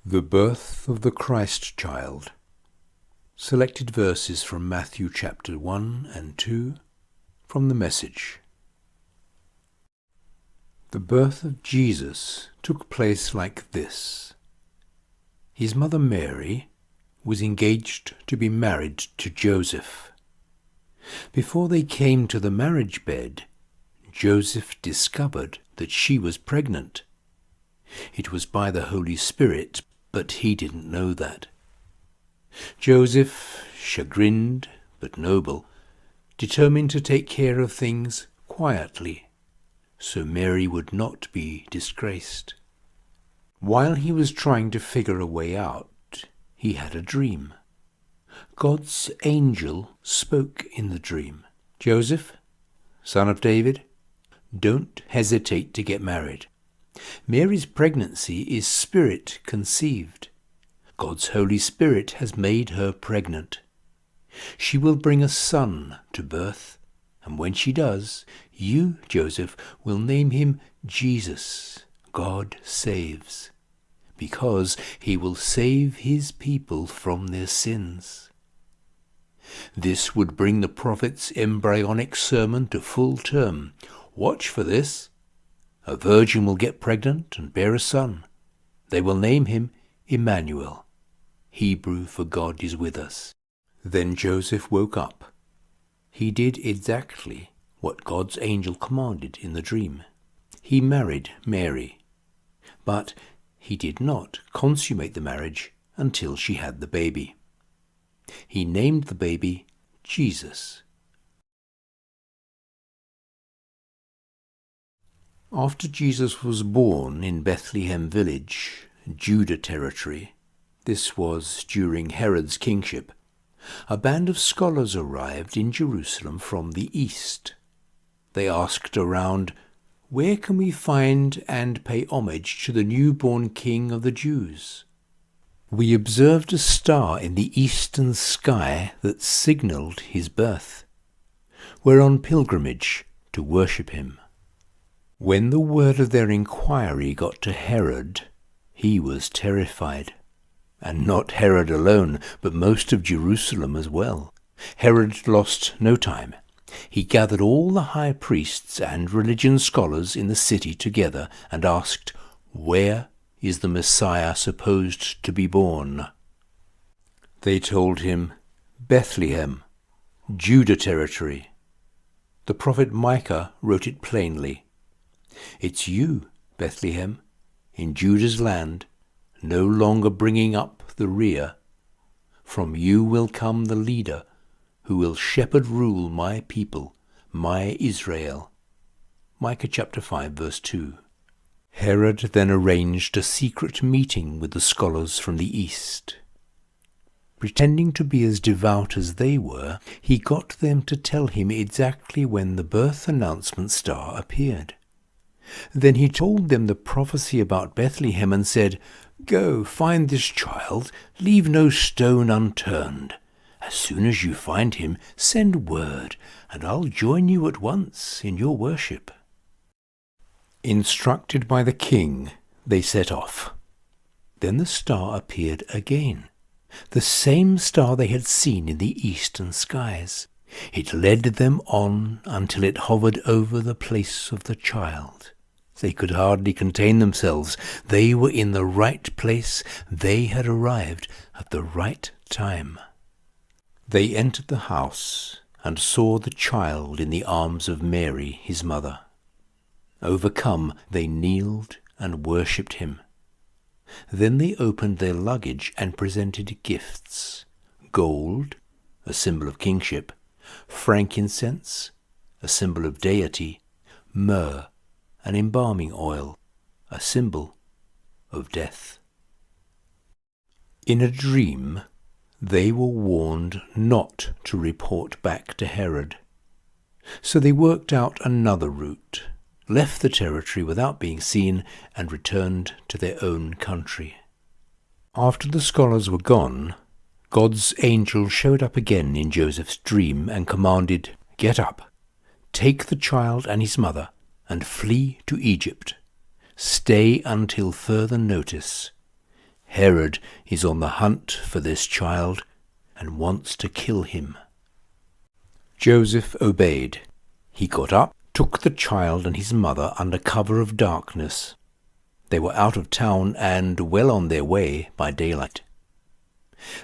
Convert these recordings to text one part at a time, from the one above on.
The birth of the Christ child. Selected verses from Matthew chapter 1 and 2 from the Message. The birth of Jesus took place like this. His mother Mary was engaged to be married to Joseph. Before they came to the marriage bed, Joseph discovered that she was pregnant. It was by the Holy Spirit, but he didn't know that. Joseph, chagrined but noble, determined to take care of things quietly, so Mary would not be disgraced. While he was trying to figure a way out, he had a dream. God's angel spoke in the dream. "Joseph, son of David, don't hesitate to get married. Mary's pregnancy is spirit conceived. God's Holy Spirit has made her pregnant. She will bring a son to birth, and when she does, you, Joseph, will name him Jesus, God saves, because he will save his people from their sins." This would bring the prophet's embryonic sermon to full term. Watch for this. A virgin will get pregnant and bear a son. They will name him Emmanuel, Hebrew for God is with us. Then Joseph woke up. He did exactly what God's angel commanded in the dream. He married Mary, but he did not consummate the marriage until she had the baby. He named the baby Jesus. After Jesus was born in Bethlehem village, Judah territory, this was during Herod's kingship, a band of scholars arrived in Jerusalem from the east. They asked around, "Where can we find and pay homage to the newborn King of the Jews?" "We observed a star in the eastern sky that signalled his birth. We're on pilgrimage to worship him." When the word of their inquiry got to Herod, he was terrified. And not Herod alone, but most of Jerusalem as well. Herod lost no time. He gathered all the high priests and religion scholars in the city together and asked, "Where is the Messiah supposed to be born?" They told him, "Bethlehem, Judah territory." The prophet Micah wrote it plainly. "It's you, Bethlehem, in Judah's land, no longer bringing up the rear. From you will come the leader who will shepherd rule my people, my Israel." Micah chapter 5 verse 2. Herod then arranged a secret meeting with the scholars from the east. Pretending to be as devout as they were, he got them to tell him exactly when the birth announcement star appeared. Then he told them the prophecy about Bethlehem and said, "Go, find this child, leave no stone unturned. As soon as you find him, send word, and I'll join you at once in your worship." Instructed by the king, they set off. Then the star appeared again, the same star they had seen in the eastern skies. It led them on until it hovered over the place of the child. They could hardly contain themselves. They were in the right place. They had arrived at the right time. They entered the house and saw the child in the arms of Mary, his mother. Overcome, they kneeled and worshipped him. Then they opened their luggage and presented gifts: gold, a symbol of kingship; frankincense, a symbol of deity; myrrh, an embalming oil, a symbol of death. In a dream, they were warned not to report back to Herod. So they worked out another route, left the territory without being seen, and returned to their own country. After the scholars were gone, God's angel showed up again in Joseph's dream and commanded, "Get up, take the child and his mother, and flee to Egypt. Stay until further notice. Herod is on the hunt for this child and wants to kill him. Joseph obeyed. He got up, took the child and his mother under cover of darkness. They were out of town and well on their way by daylight.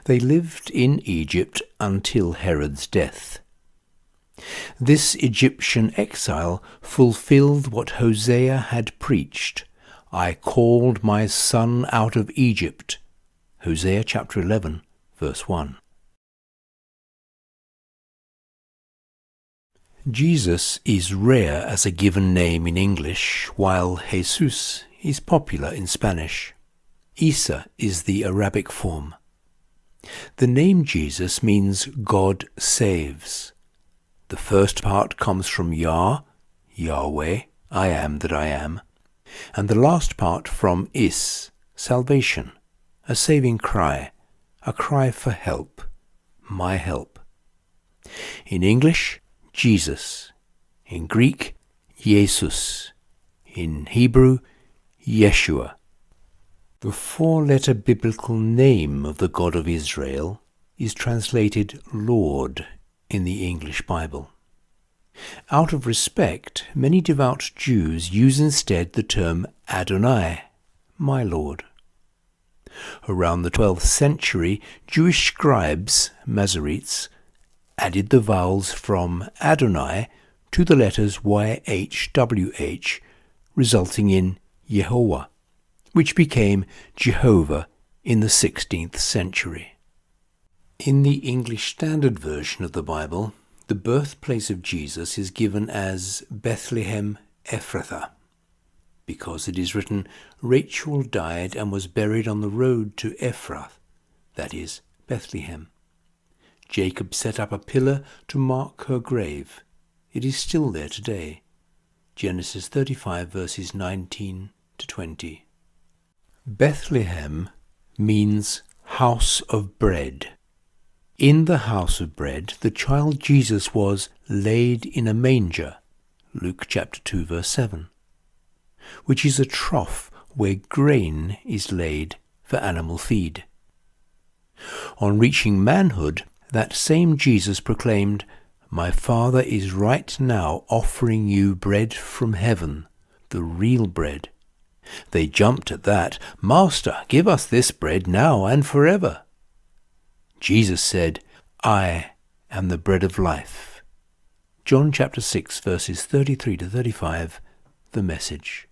They lived in Egypt until Herod's death. This Egyptian exile fulfilled what Hosea had preached. I called my son out of Egypt. Hosea chapter 11, verse 1. Jesus is rare as a given name in English, while Jesus is popular in Spanish. Isa is the Arabic form. The name Jesus means God saves. The first part comes from Yah, Yahweh, I am that I am, and the last part from Is, salvation, a saving cry, a cry for help, my help. In English, Jesus. In Greek, Jesus. In Hebrew, Yeshua. The four-letter biblical name of the God of Israel is translated Lord in the English Bible. Out of respect, many devout Jews use instead the term Adonai, my Lord. Around the 12th century, Jewish scribes, Masoretes, added the vowels from Adonai to the letters YHWH, resulting in Yehovah, which became Jehovah in the 16th century. In the English Standard Version of the Bible, the birthplace of Jesus is given as Bethlehem Ephrathah, because it is written, Rachel died and was buried on the road to Ephrath, that is, Bethlehem. Jacob set up a pillar to mark her grave. It is still there today. Genesis 35 verses 19 to 20. Bethlehem means house of bread. In the house of bread, the child Jesus was laid in a manger, Luke chapter 2 verse 7, which is a trough where grain is laid for animal feed. On reaching manhood, that same Jesus proclaimed, My Father is right now offering you bread from heaven, the real bread. They jumped at that. Master, give us this bread now and forever. Jesus said, I am the bread of life. John chapter 6 verses 33 to 35, the Message.